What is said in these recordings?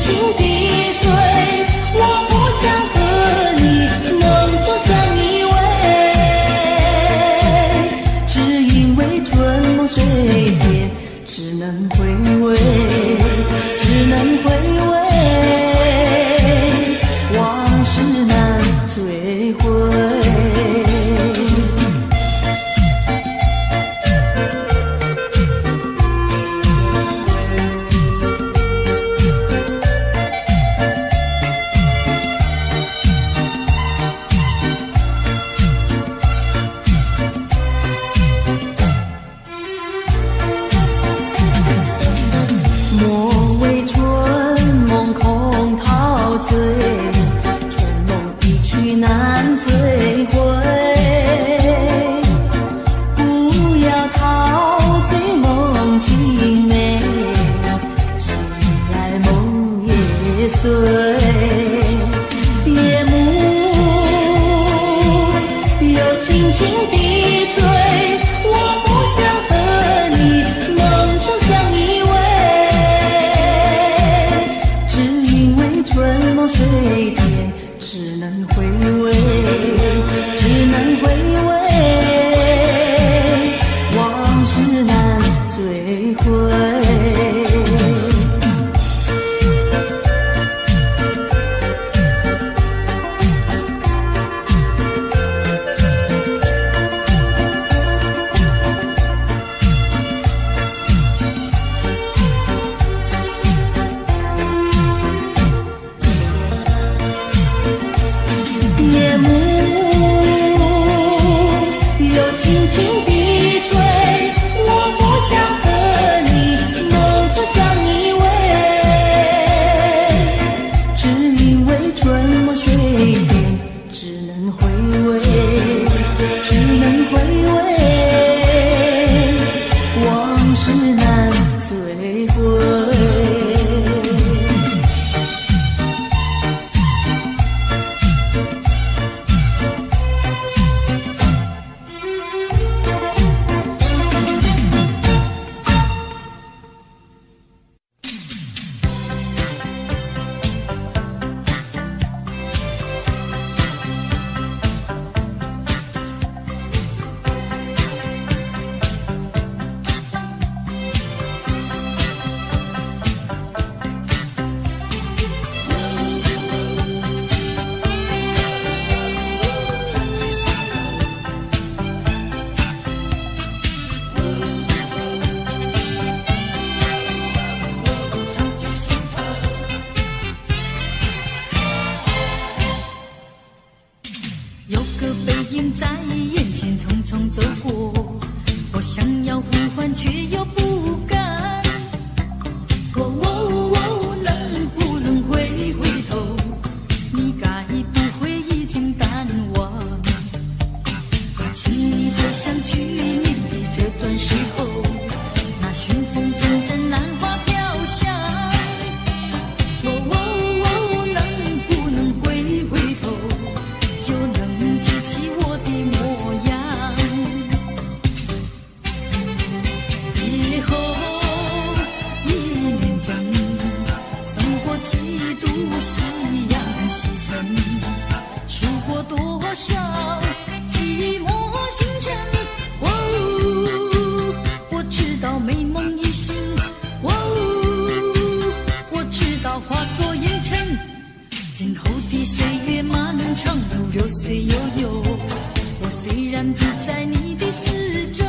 轻的醉，我不想和你能走向依偎，只因为春梦水天，只能回味，只能回味，往事难追回。夜幕又轻轻地吹，我不想和你能走向依偎，只因为春梦水天，只能回味，只能回味，往事难追回。夜幕又轻轻地吹，我不想和你能走向依偎，只因为春梦水天，只能回味，只能回味，往事难追回。有个背影在眼前匆匆走过，我想要呼唤却又不敢。能不能回头？你该不会已经淡忘？请你回想去年的这段时候，那旋风阵阵，兰花飘香。能不能回头？就能记起我的模样。以后一年整，生活几度夕阳西沉，数过多少寂寞星辰。我知道美梦已醒，我知道化作烟尘。今后的岁月漫长如流水悠悠，我虽然不在你的四周，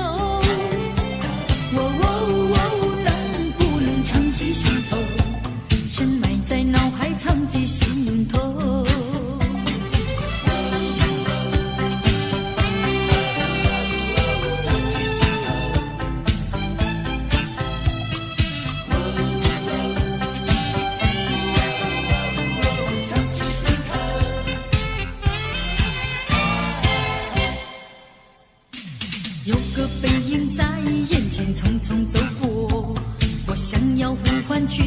能不能常记心头，深埋在脑海藏进心头。有个背影在眼前匆匆走过，我想要呼唤却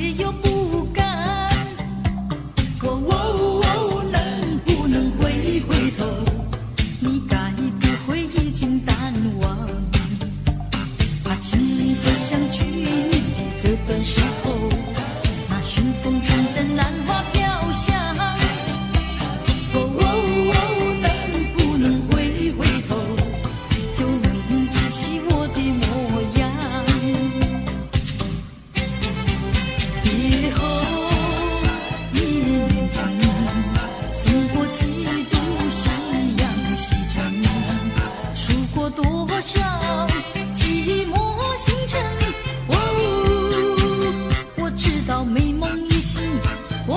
别后一念念真，送过几度夕阳西沉，数过多少寂寞星辰。我知道美梦已醒，我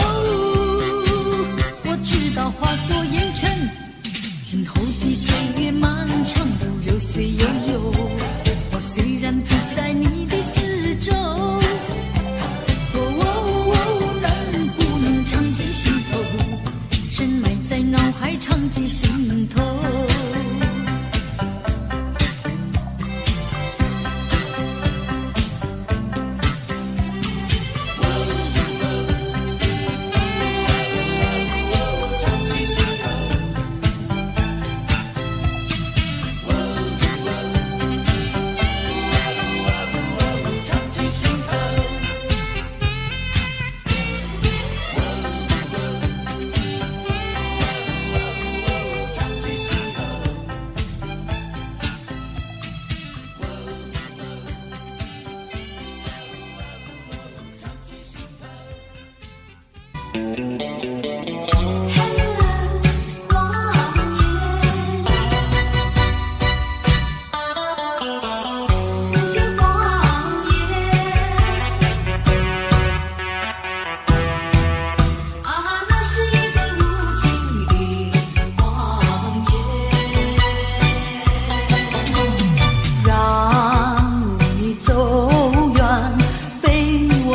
知道化作烟尘。今后的岁月漫长，如流岁悠悠。我虽然不在你的四周，但不能长记心头，深埋在脑海，长记心头。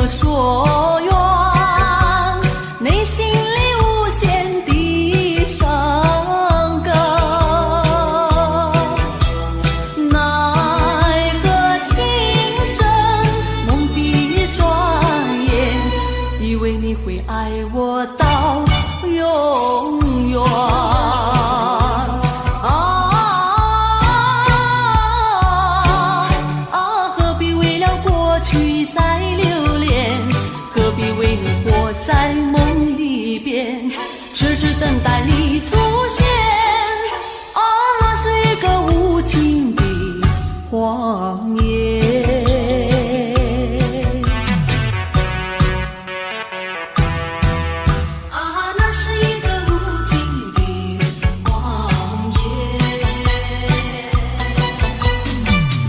所愿，内心里无限的伤感，奈何情深蒙蔽双眼，以为你会爱我到永远。何必为了过去再留恋，何必为你活在梦里边，痴痴等待你出现。那是一个无情的谎言。那是一个无情的谎言，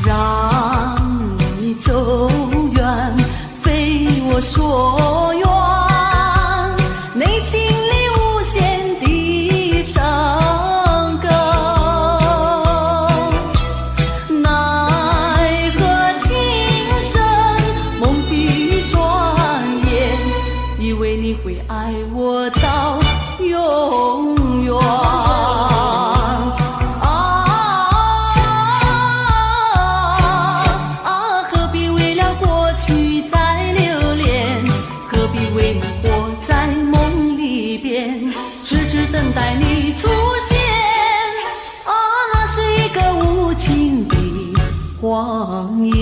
让你走远，非我所愿，内心里无限的伤感，奈何情深蒙蔽双眼，以为你会爱我到永远。何必为了过去再留恋，何必为你活在梦里边，痴痴等待你出现。那是一个无情的谎言。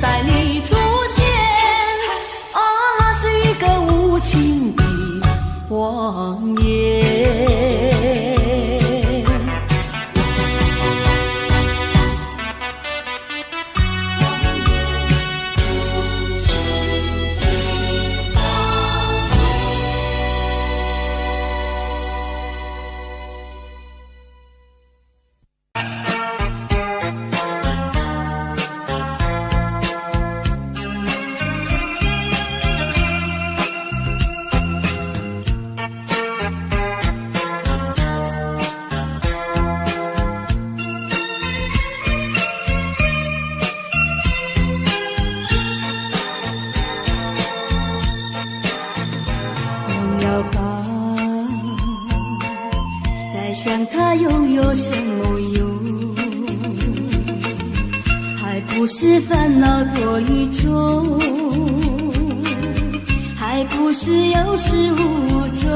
待你出现，那是一个无情的谎言。想他又有什么用？还不是烦恼多一种，还不是有始无终，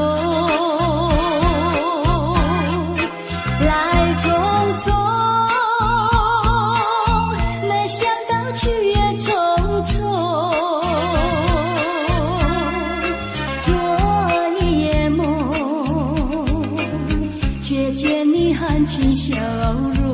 来匆匆，没想到去也匆匆。做一夜梦，却见你含情笑容。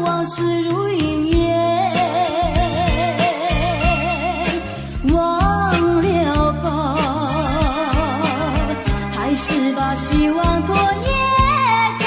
往事如云烟，忘了吧，还是把希望拖延着。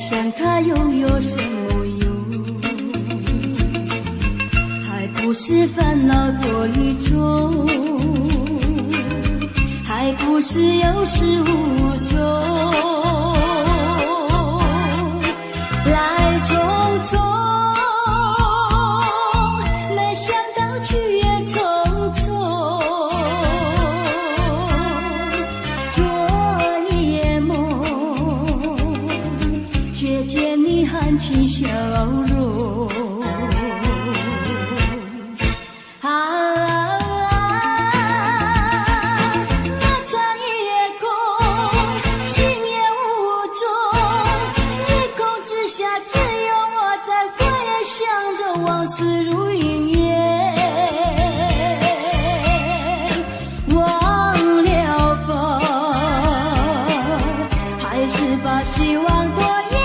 想他又有什么用？还不是烦恼多一种，还不是有始无终，来匆匆，没想到去也匆匆。做一夜梦，却见你含情笑容。那场一夜空，心也无踪，夜空之下只有我在火焰想着往事如云烟，忘了吧，还是把希望拖延。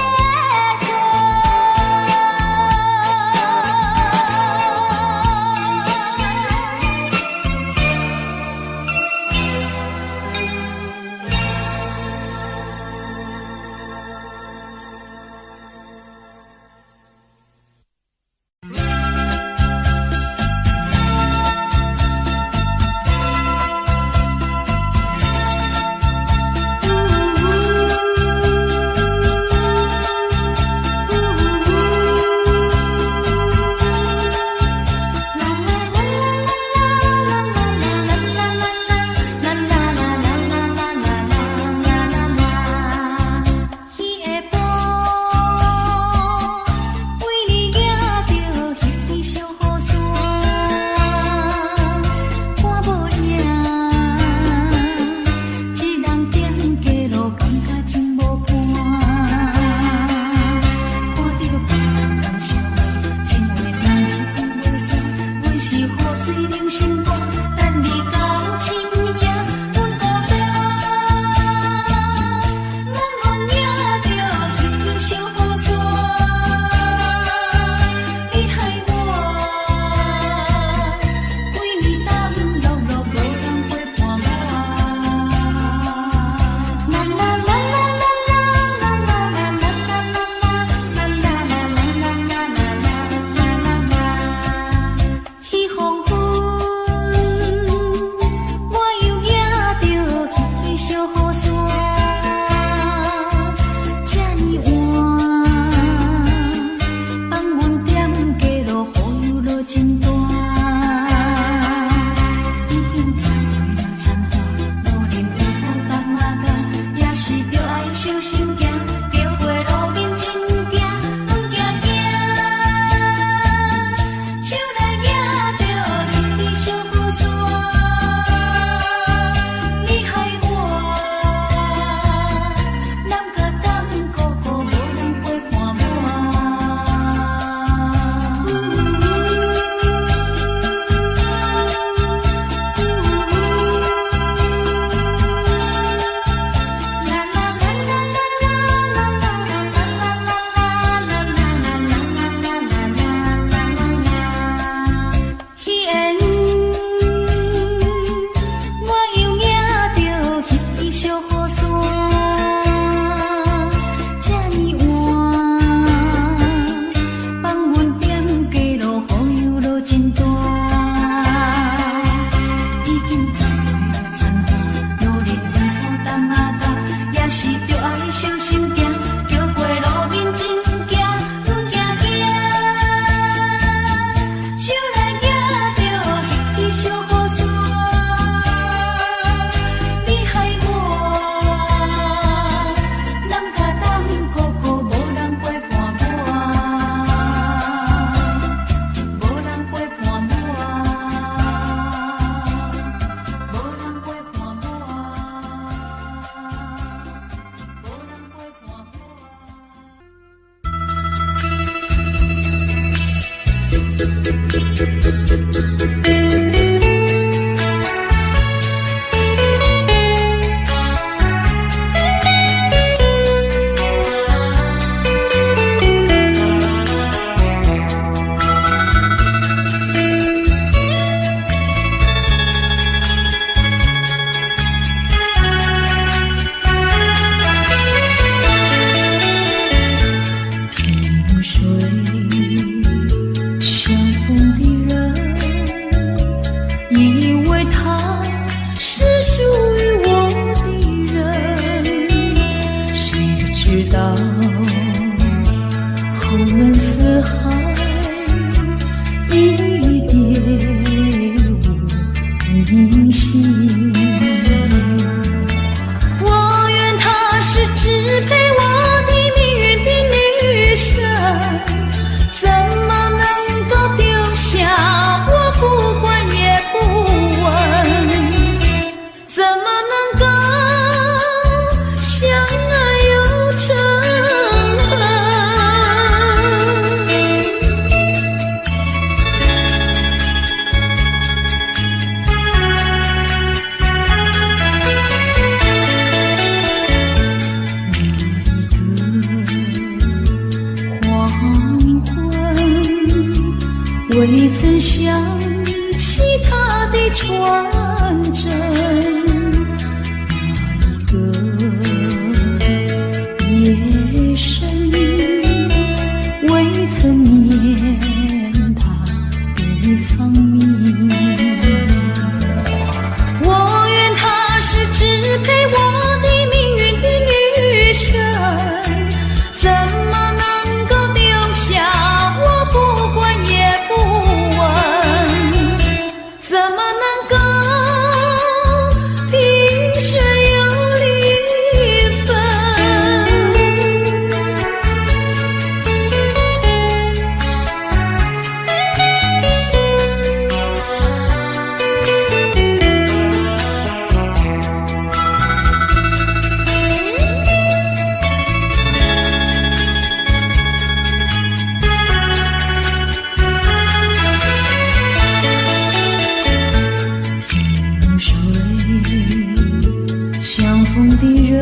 风的人，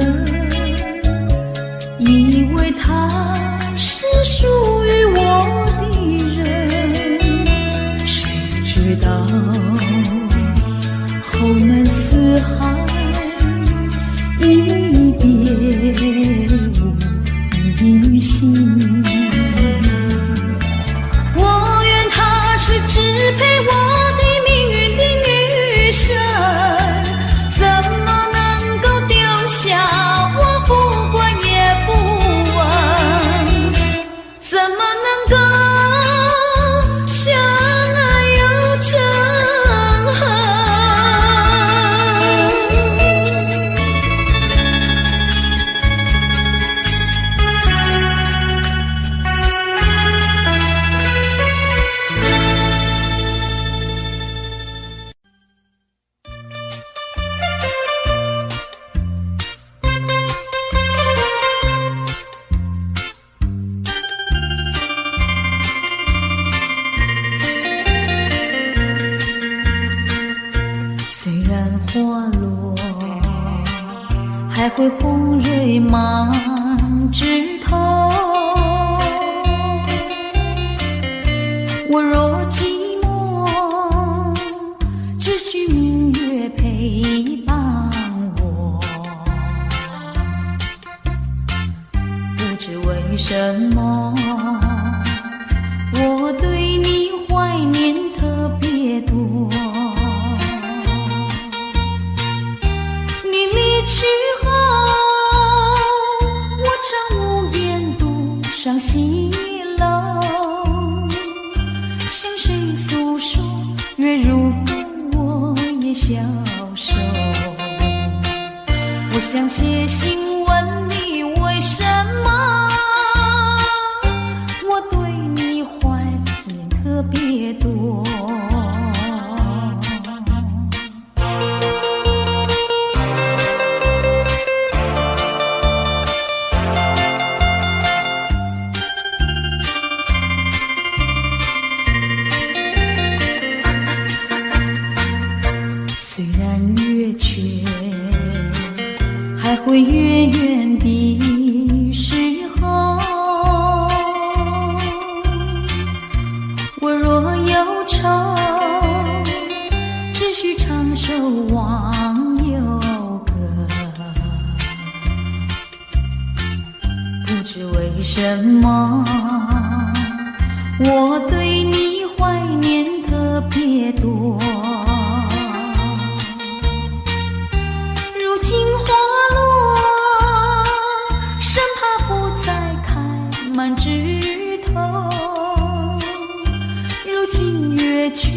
以为他是属于我的人，谁知道后门四海一别无心。我愿她是支配我的命运的女神，怎么能够丢下我不管也不问？怎么能够相爱又成恨？虽然花落还会红蕊满枝头，我若寂寞，只需明月陪伴我。不知为什么，我对你怀念特别多。去后，我常无言独上西楼，向谁诉说？月如歌，我也消瘦。我想写信问你，为什么我对你怀念特别多？虽然月缺还会月圆的时候，我若忧愁，只需唱首忘忧歌。不知为什么，我对你怀念特别多。如今花落，生怕不再开满枝头。如今月缺，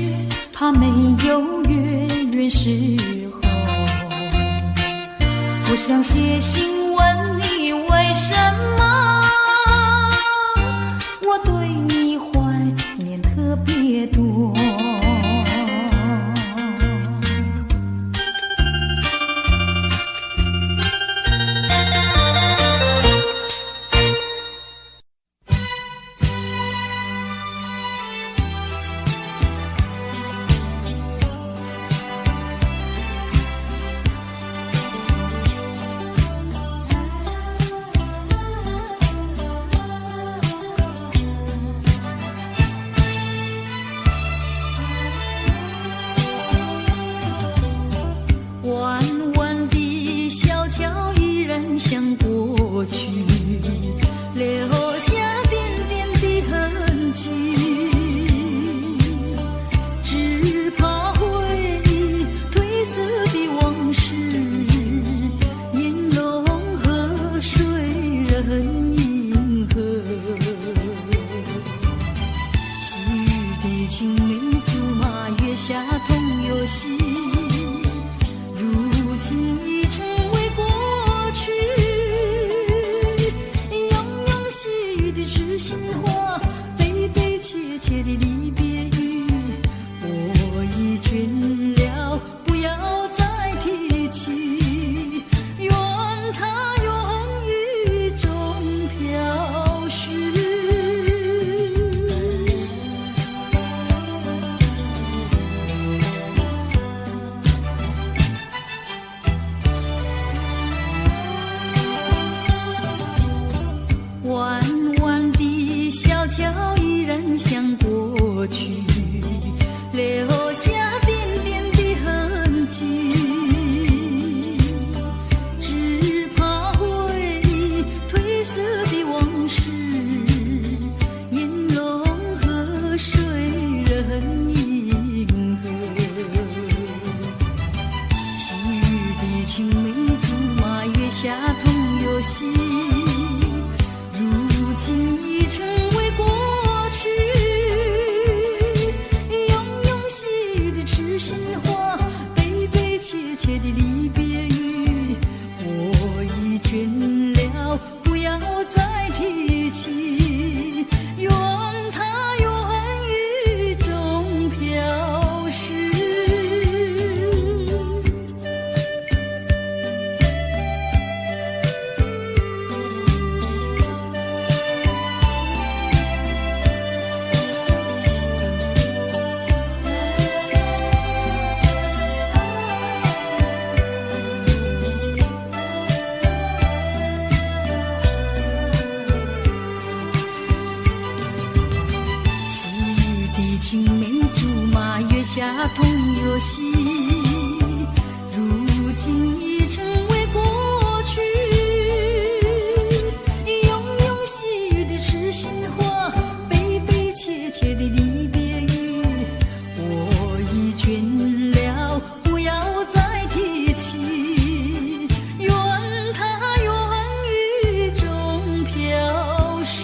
怕没有月圆时候。我想写信问你，为什么我对你怀念特别多？卡通游戏，如今已成为过去。庸庸细语的痴心话，悲悲切切的离别语，我已倦了，不要再提起。愿它愿雨中飘逝。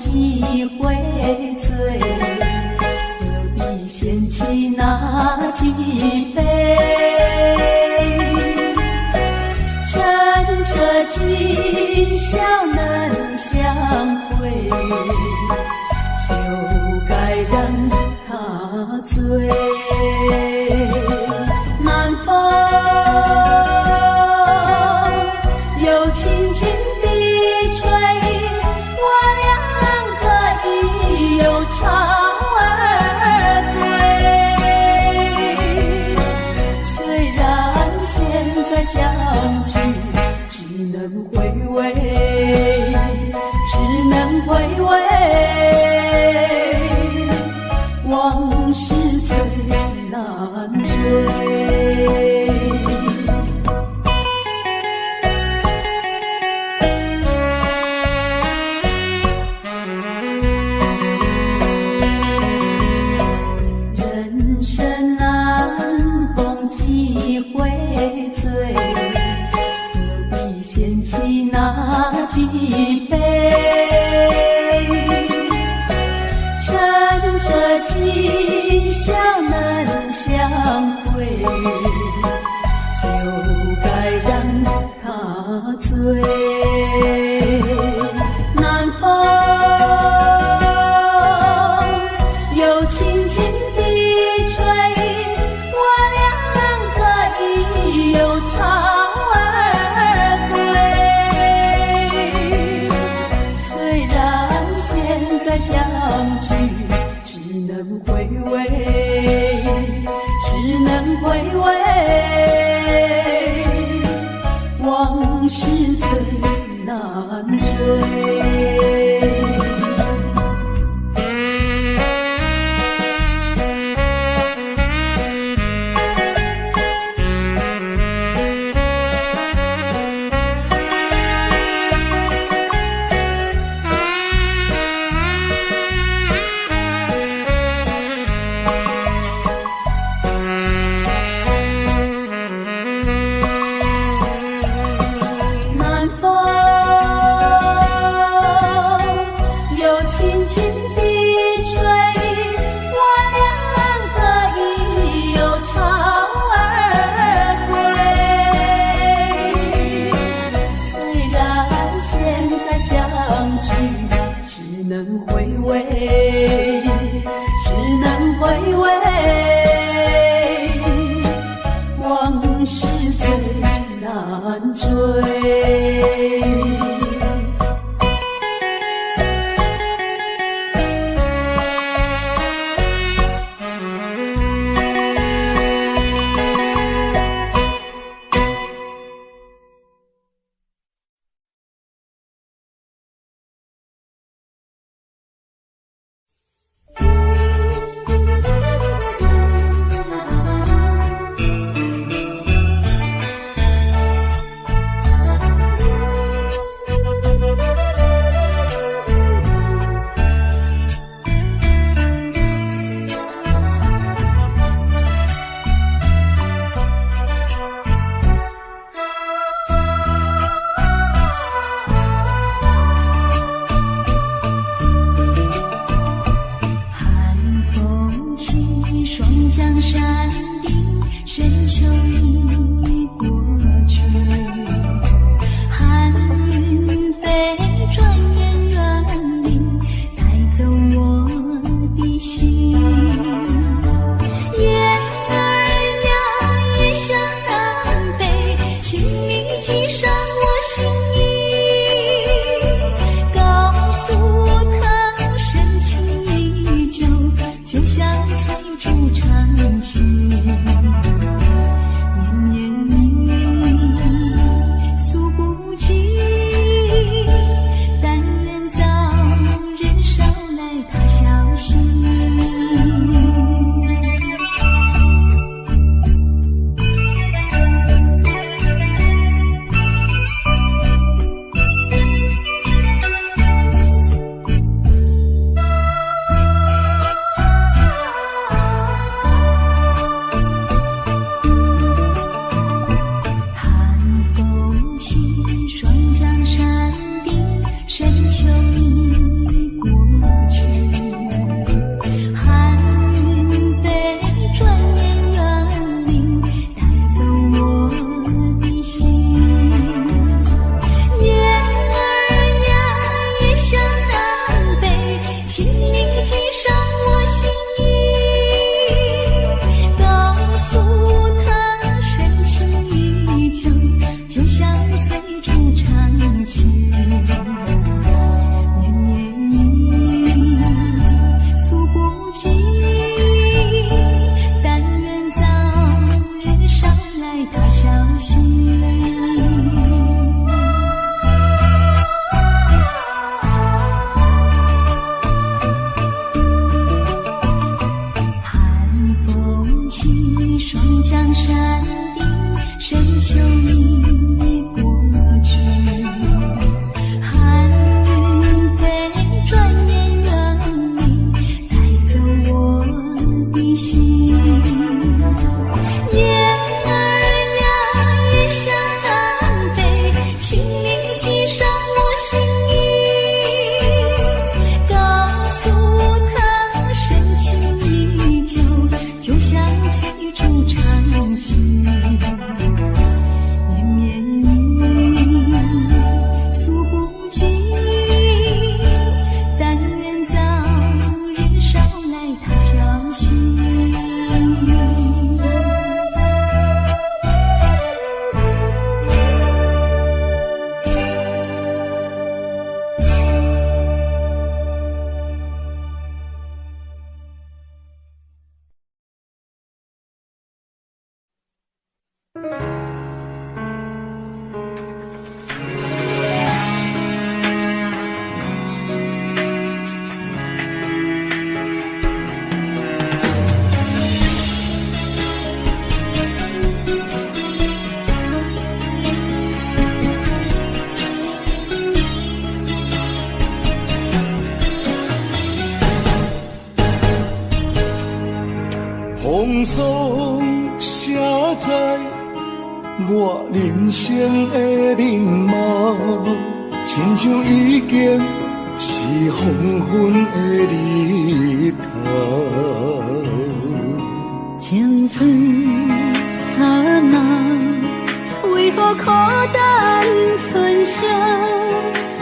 几回醉，何必嫌弃那几杯？趁着今宵能相会，就该让他醉。南风又轻轻地吹，我俩可以有巢儿归。虽然现在相聚只能回味，只能回味，往事最难追。人生难逢几回醉，何必嫌弃那几杯？趁着今宵能相会，就该让他醉。南风又轻轻地吹，我俩可以有巢儿归。虽然现在相聚只能回味，只能回味，往事最难追。南风又轻轻地吹，我俩可以有巢儿归。虽然现在相聚只能回味，只能回味，往事最难追。风霜写在我人生的面貌，亲像已经是黄昏的日头。青春刹那，为何孤单春宵？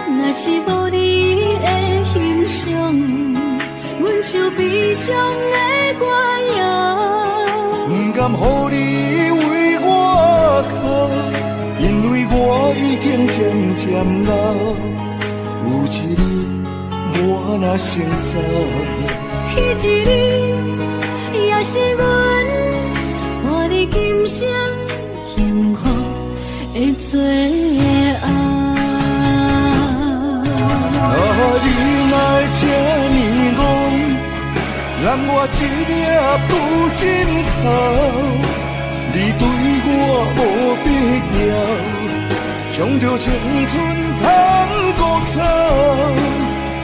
若是无你的欣赏，阮就悲伤的歌谣。不甘予你为我哭，因为我已经渐渐老。有一日我若先走，彼一日也是阮伴你今生幸福的最后。你若这呢戆，揽我一粒不尽头，你对我无必要，将着青春通古草。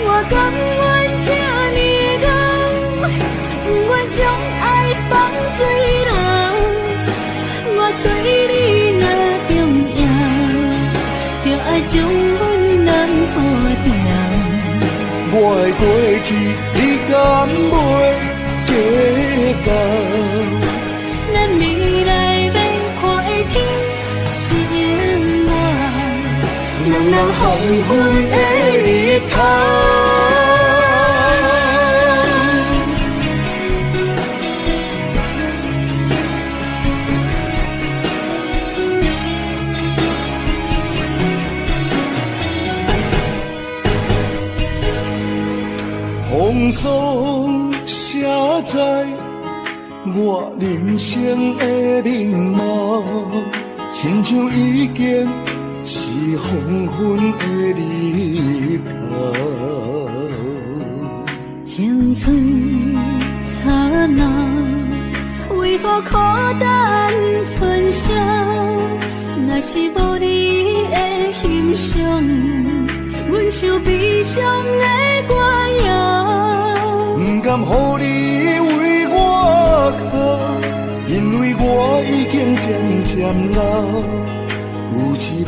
我甘愿这呢戆，不愿将爱放水流。我对你若重要，就爱将阮人保掉。我的过去，你敢袂计较？咱未来要看的天是永远，人人黄昏的日头。风霜写在我人生的面貌，亲像已经是黄昏的日头。青春刹那，为何孤单春宵？若是无你的欣赏，阮就悲伤的歌谣。不甘予你为我哭，因为我已经渐渐老。有一日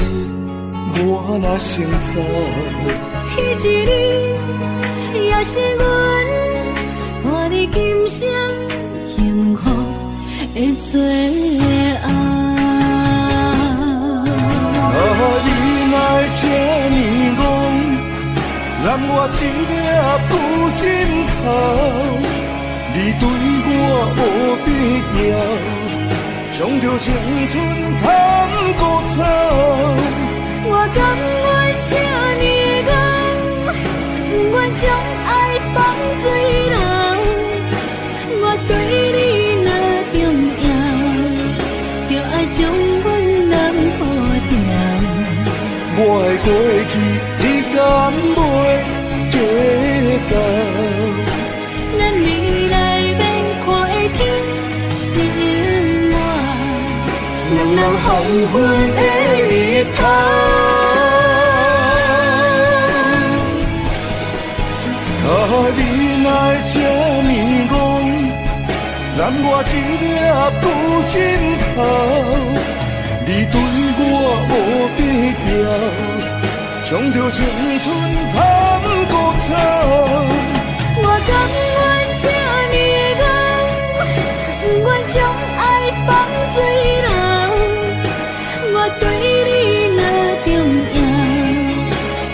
我若先走，彼一日也是阮伴你今生幸福的最后。你若这呢戆，揽我一粒不尽头，你对我无必要，将着青春通古草。我甘愿这呢戆，不愿将爱放水流。我对你若重要，就爱将阮人保掉。我的过去，你敢袂计较？咱未来要看的天是永远，人人黄昏的日头。你若这呢戆，揽我一粒不尽头，你对我无必要，将着青春通古草。我甘愿这呢戆，不愿将爱放水流。我对你若重要，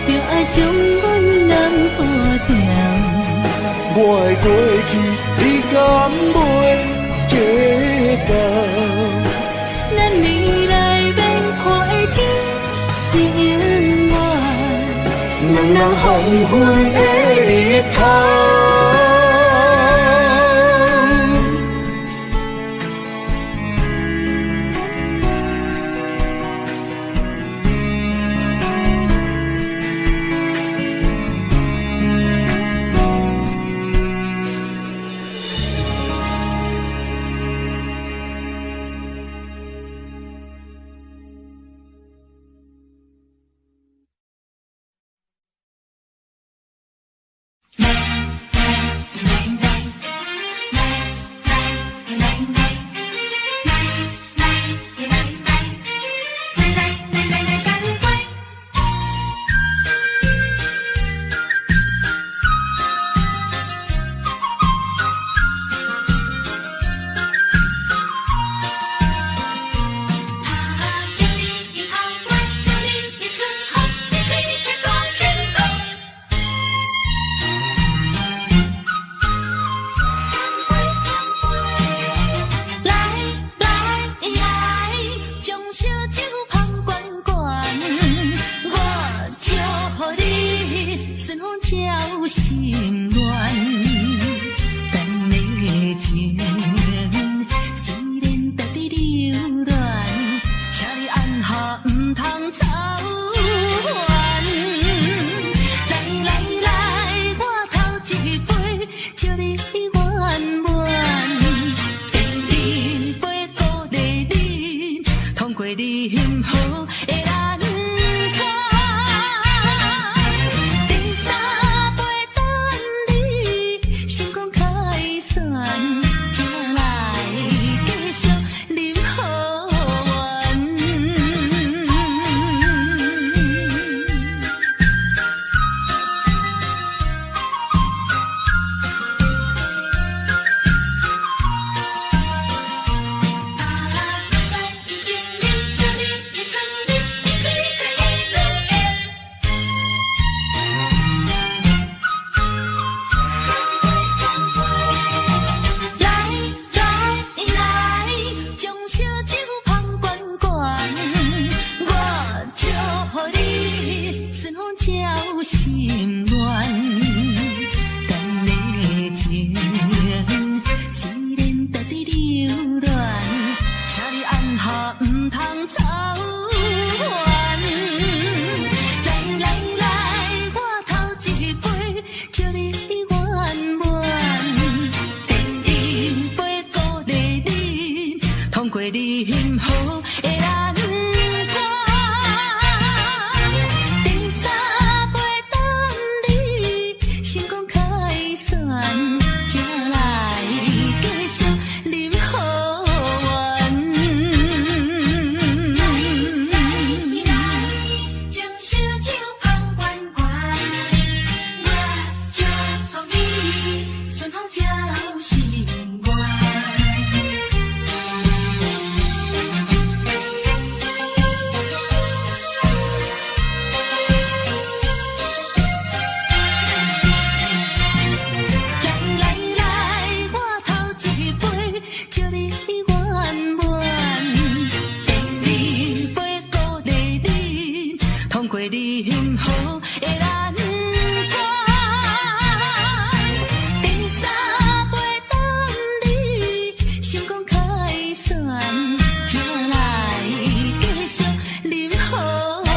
就爱将阮人保掉。我的过去，你敢袂计较？咱未来要看的天是永远，人人黄昏的日头。心乱，等的情虽然值得留恋，请你按下不通操烦。来来来，我头一杯，祝你圆满。第二杯鼓励你，通过你幸福的难关。第三杯等你成功开选，才来继续饮好运。心乱，等的情虽然值得留恋，请你按下不通操烦。来来来，我头一杯，祝你圆满。第二杯鼓励你，通过你幸福的难关。成功开选，才来继续饮好运。将烧酒捧圆圆，我祝福你顺风照心愿。祝你圆满，第二杯鼓励你，通过你幸福的难关。第三杯等你成功开选，才来继续饮好运。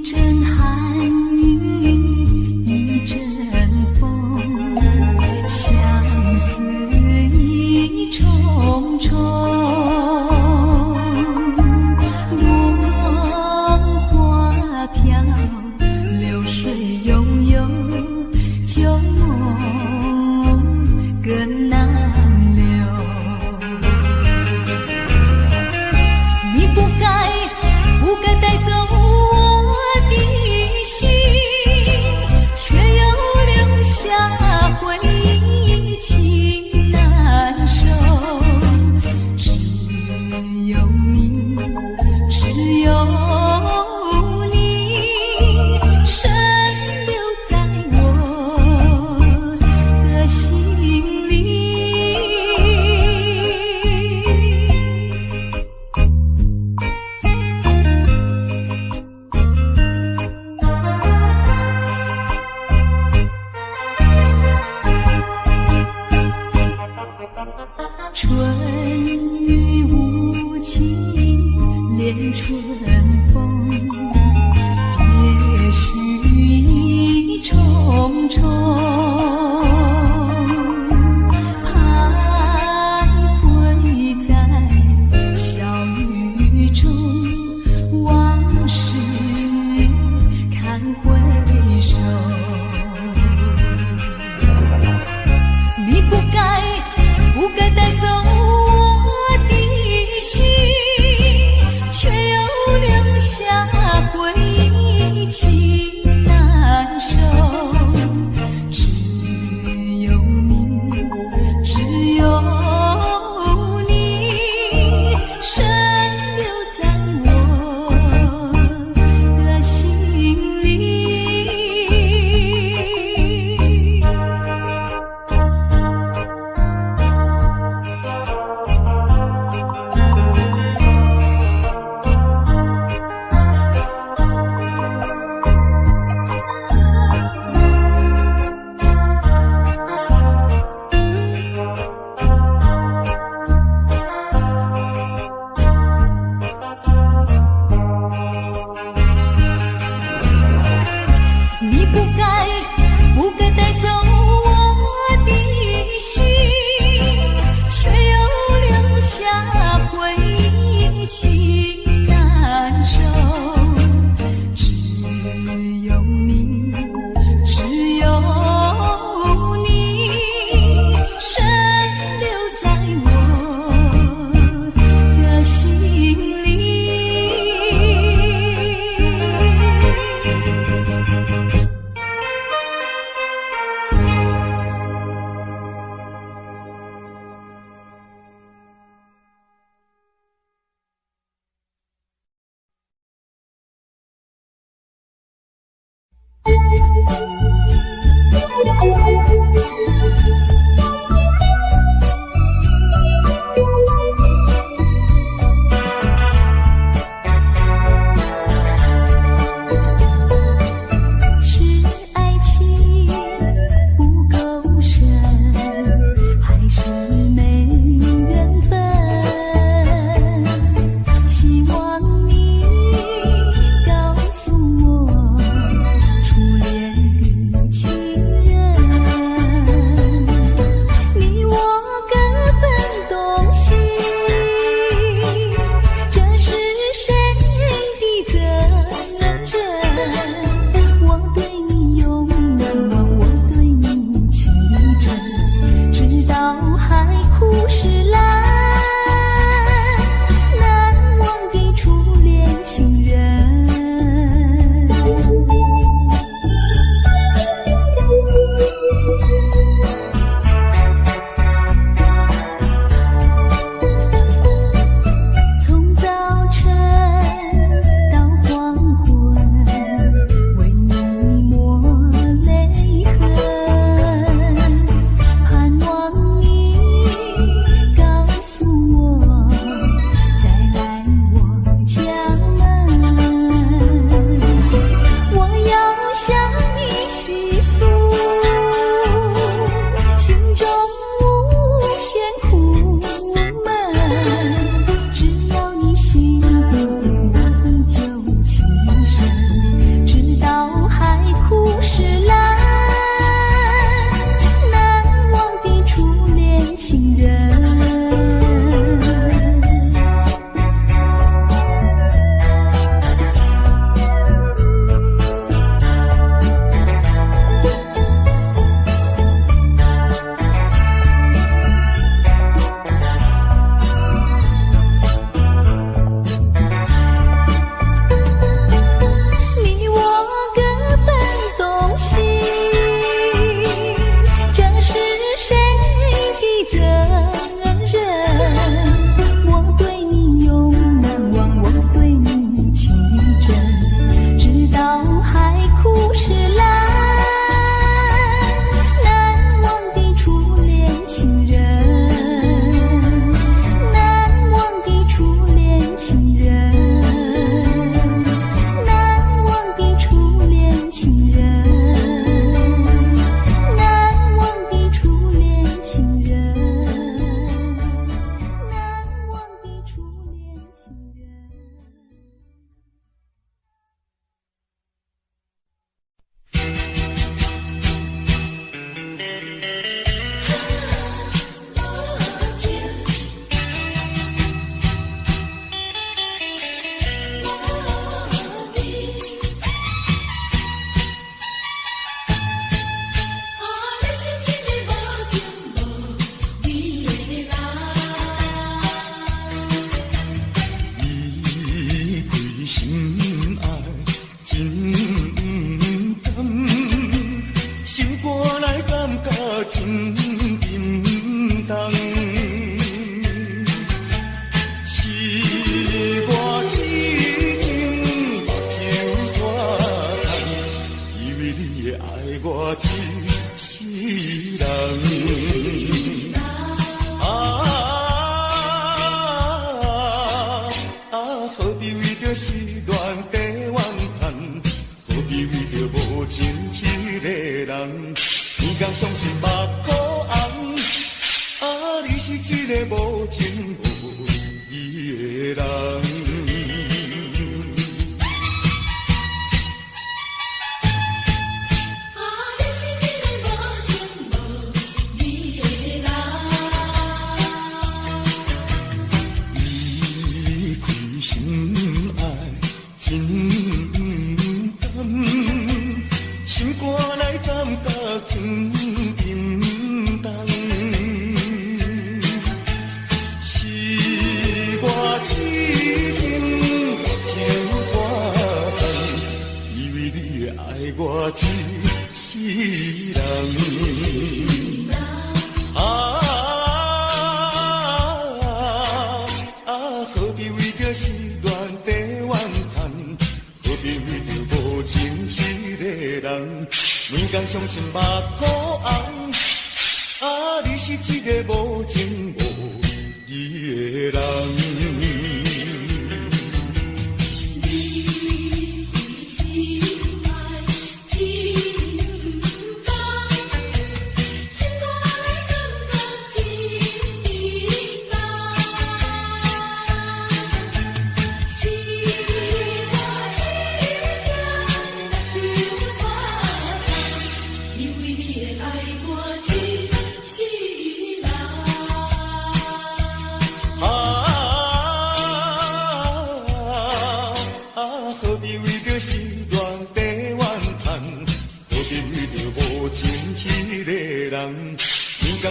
阵寒雨，一阵风，相思意重重。落花飘，流水悠悠，旧梦更难留。你不该带走我的敢相信目眶红。啊，你是一个无情无义的人。相信目眶红，啊，你是一个无情无义的人。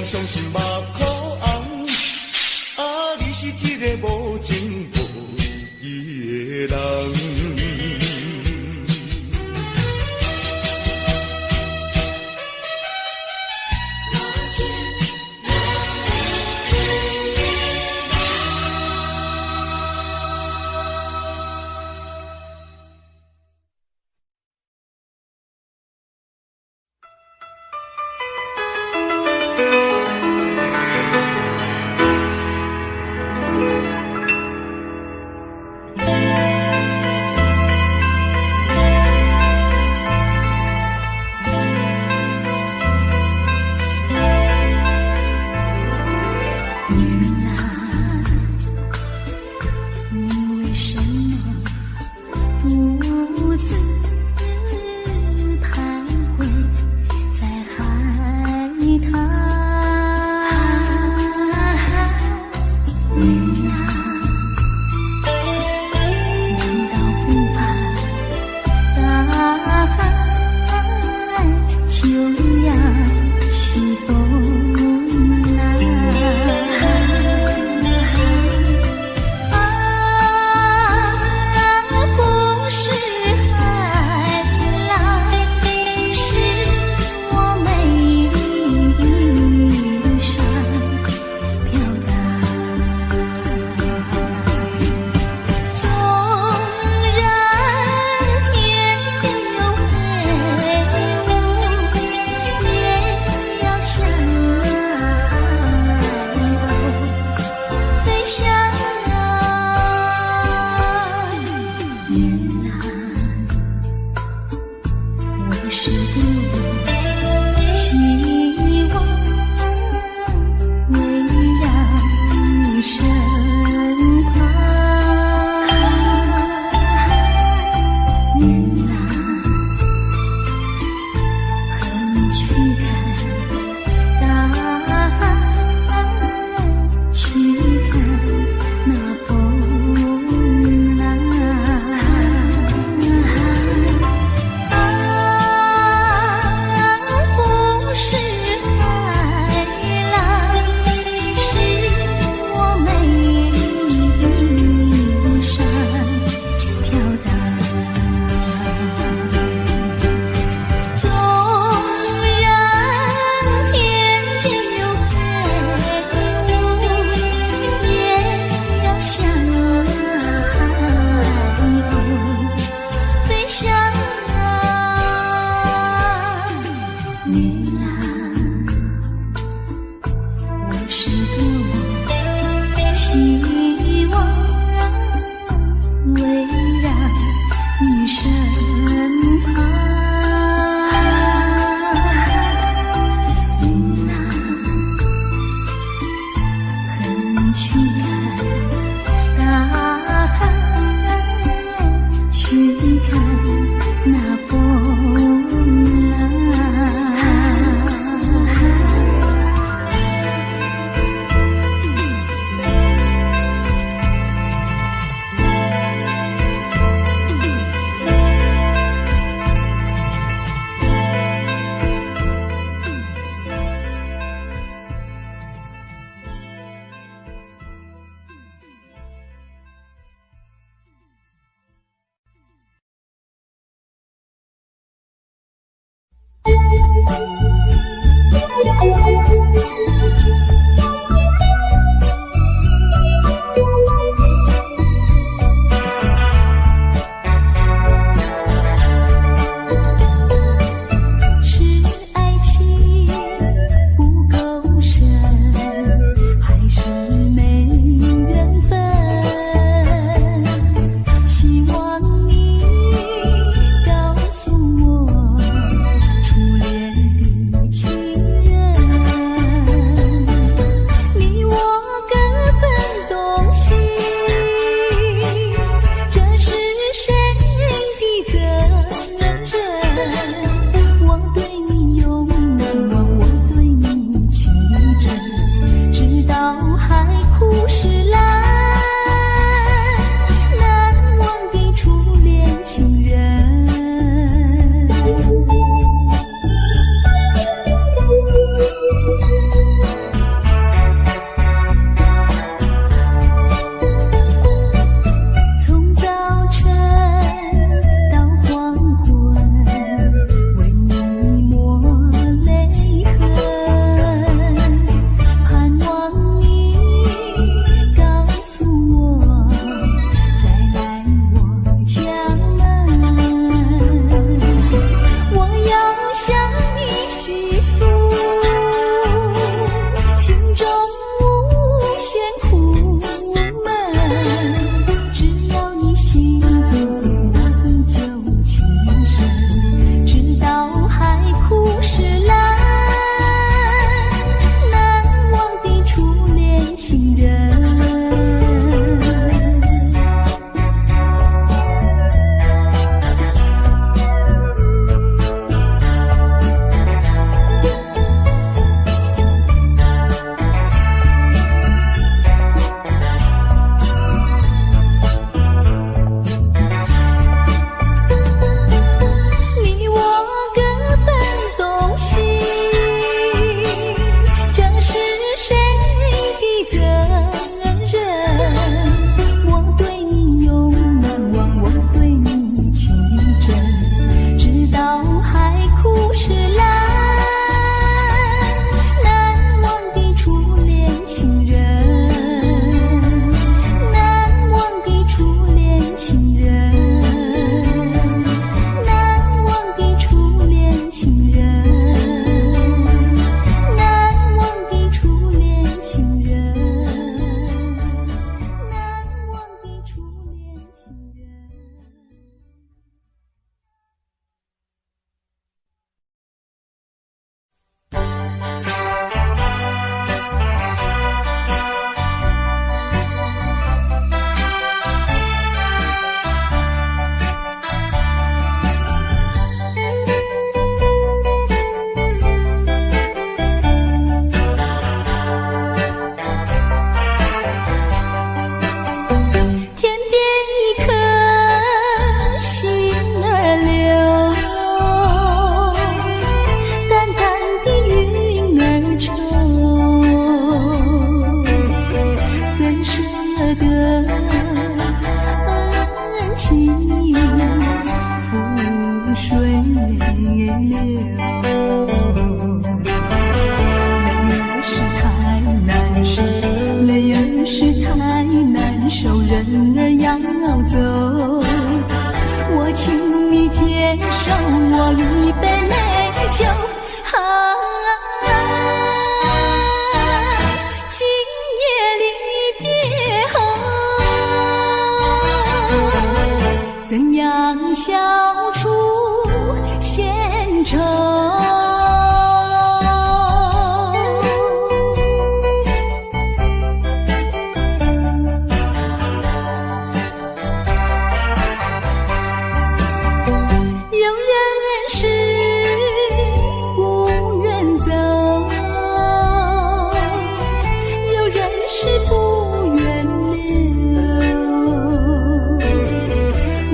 相信目眶红，啊，你是一个无情无义的人。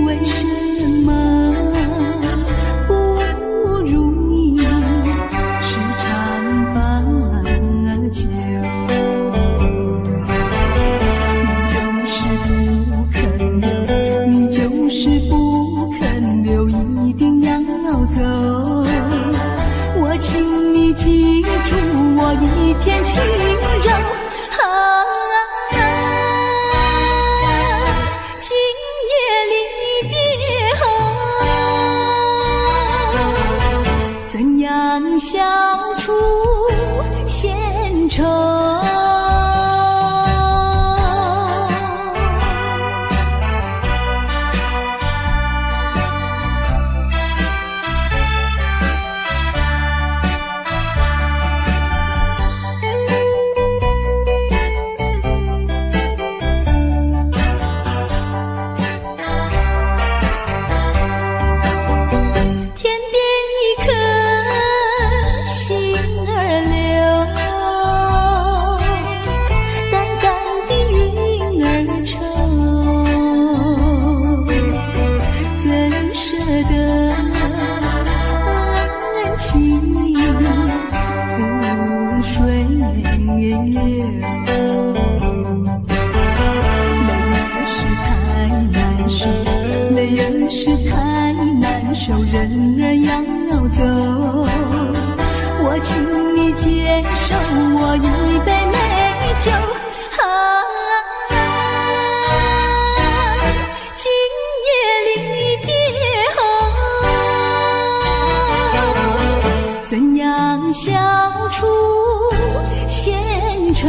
为什片轻柔。今夜离别后，怎样消除闲愁？人儿要走，我请你接受我一杯美酒。今夜离别后，怎样消除闲愁？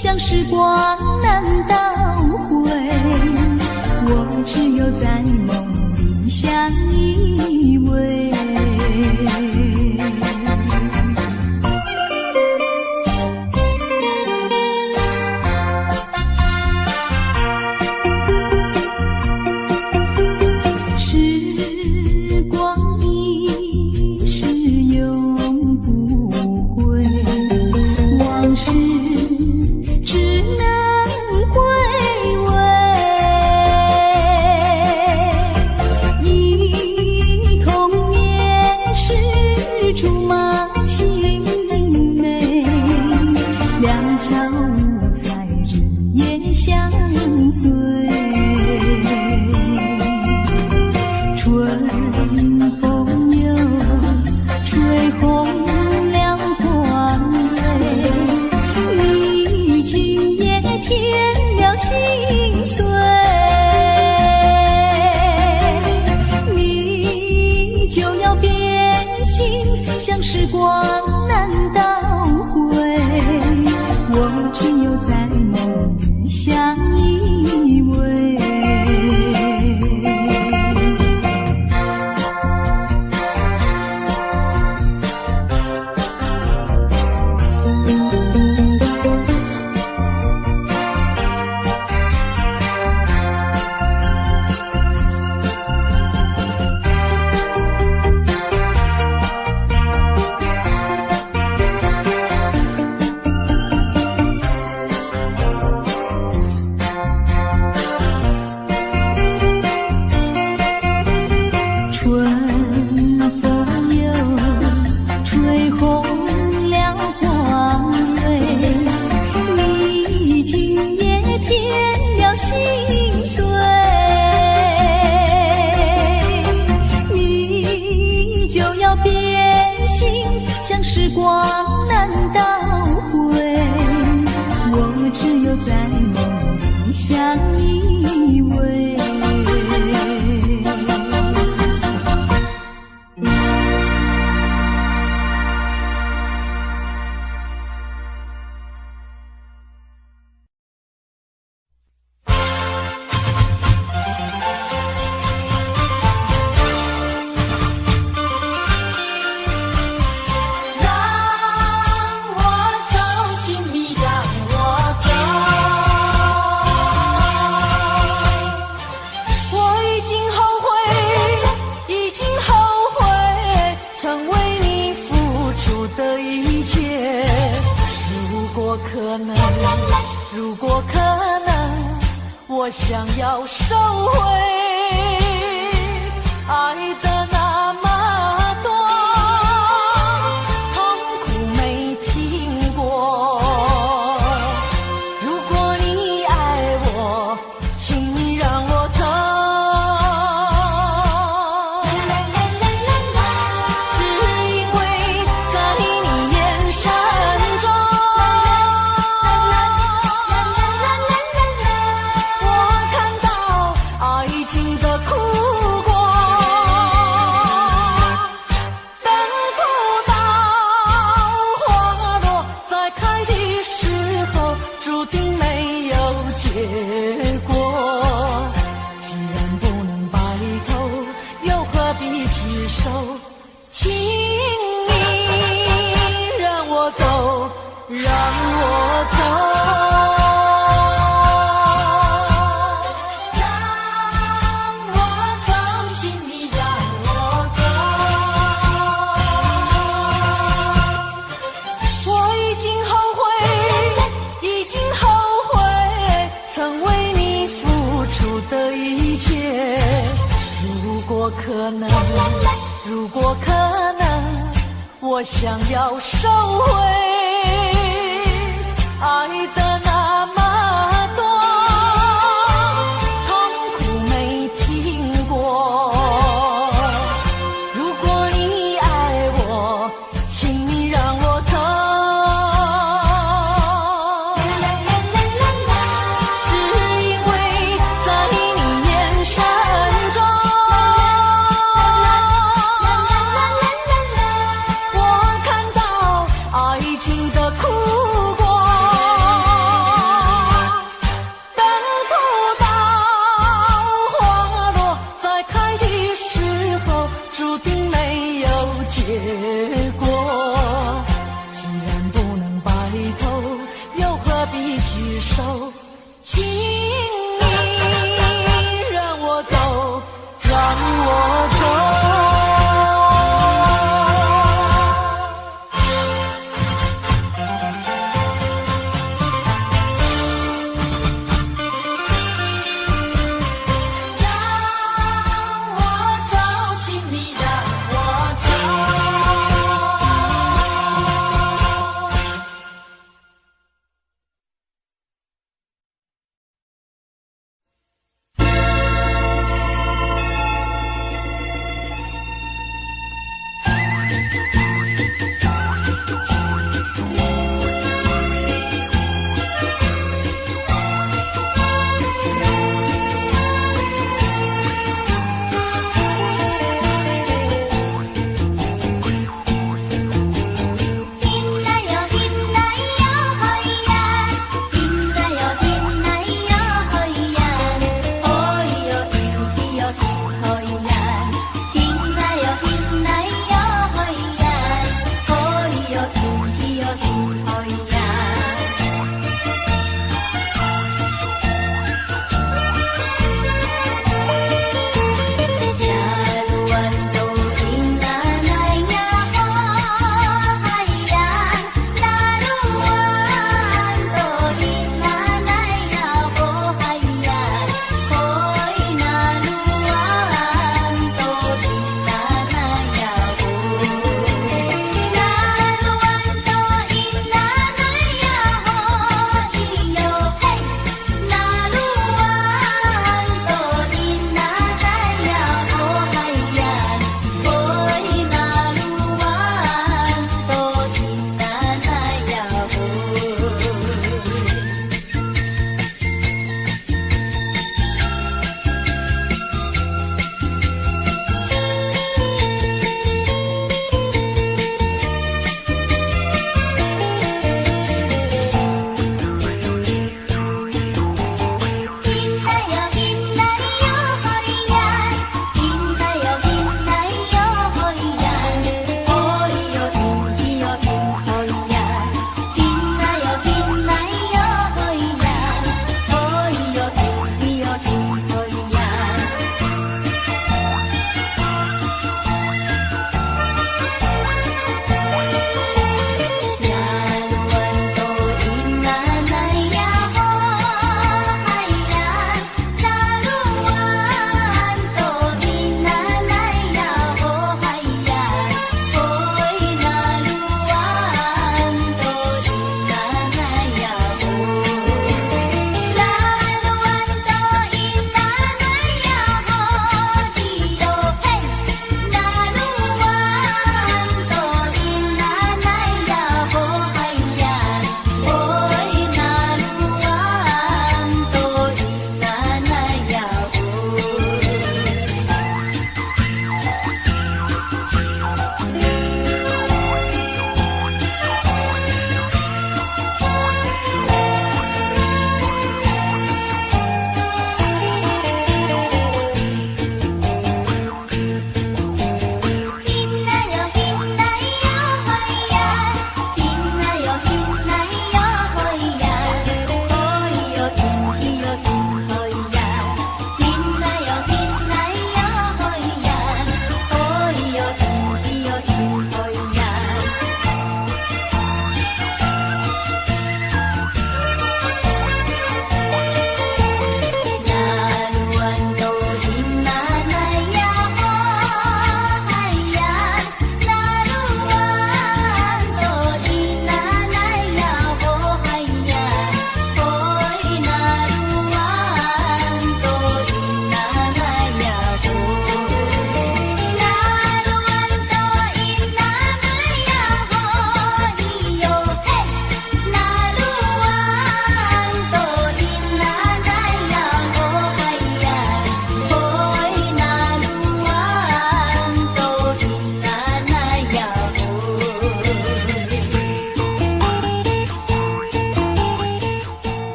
像时光难倒回，我只有在梦里相依偎。时光一逝永不回，往事只能回味，忆童年时竹马青梅，两小无猜日夜相随，春风又吹红了光蕊，你今夜添了心碎，你就要变心，像时光难倒回，我只有在梦里相依偎。就要变心，像时光难倒回。我只有在梦里相依偎。如果可能，我想要收回爱的那么多，痛苦没听过。如果你爱我，请你让我走。只因为在你眼神中，请你让我走，让我走，让我走，请你让我走。我已经后悔，已经后悔，曾为你付出的一切。如果可能，如果可能，我想要收回爱的那么多，痛苦没听过。如果你爱我，请你让我走。只因为在你眼神中，爱情的苦果，等不到花落，在开的时候，注定没有结果。既然不能白头，又何必聚首？请你让我走，让我走。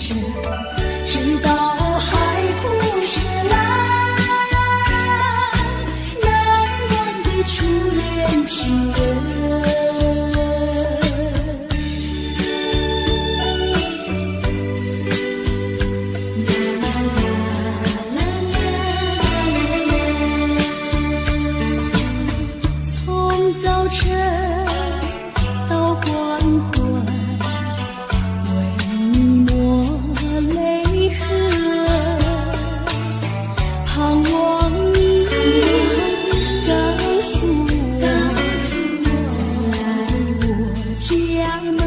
着，直到海枯石烂，难忘的初恋情人。从早晨到黄昏，为你抹泪痕，盼望你告诉我，来我家门。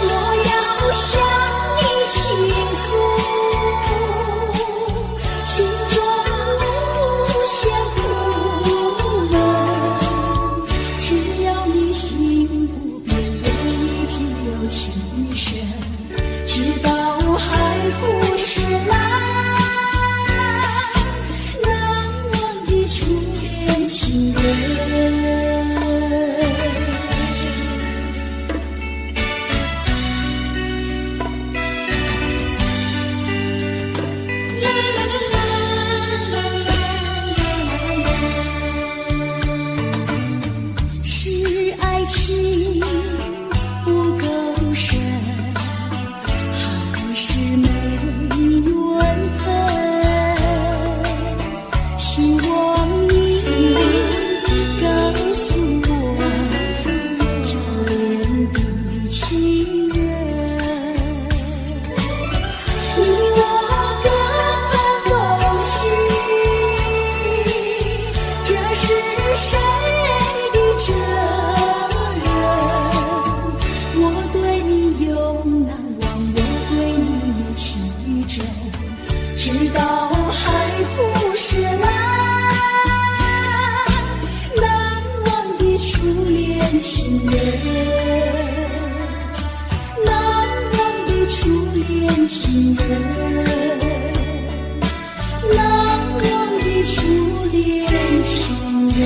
我要向你倾诉心中无限苦闷，只要你心不变，为你只有情深，直到海枯石烂，难忘的初恋情人。是爱情不够深，还是没缘分？希望你告诉我，初恋的情人，你我各分东西，这是谁的责任？我对你永难忘，我对你情真，直到海枯石烂，难忘的初恋情人，难忘的初恋情人，难忘的初恋情人。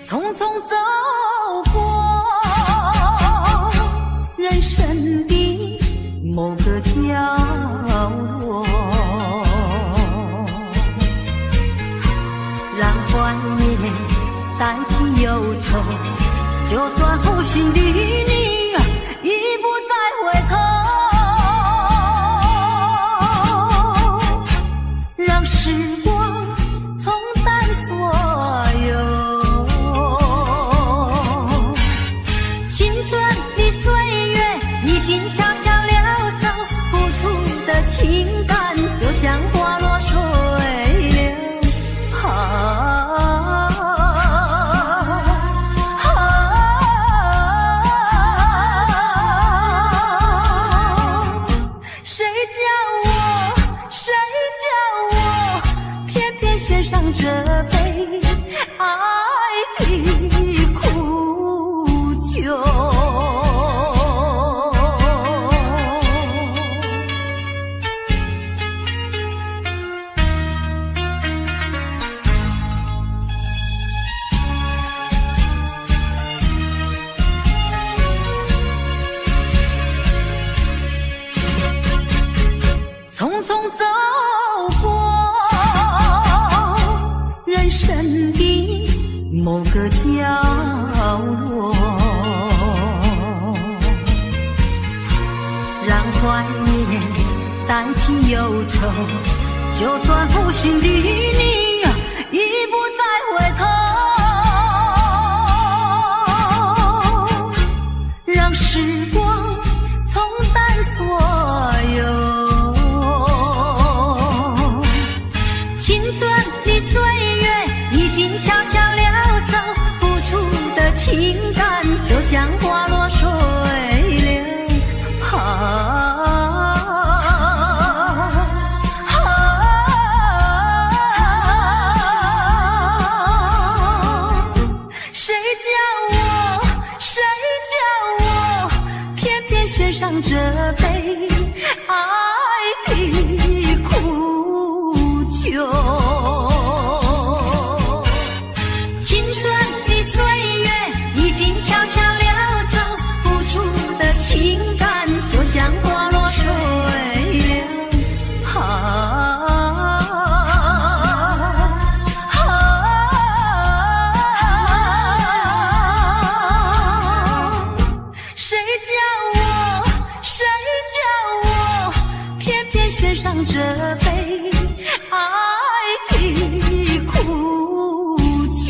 匆匆走过人生的某个角落，让怀念代替忧愁，就算负心的你已不再回头，让时光冲淡所有。青春的岁月已经悄悄溜走，付出的情感就像花落水流。谁叫我偏偏献上这杯爱的苦酒？匆匆走过人生的某个角落，让怀念代替忧愁，就算负心的你已不再回头，让时光冲淡所有。青春的岁月已经悄悄溜走，情感就像花落水流，谁叫我偏偏选上这杯爱的苦酒？青春的岁月已经悄悄溜走，付出的情感就像花落水流，谁叫我偏偏选上这杯爱的苦酒？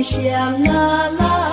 想啊来。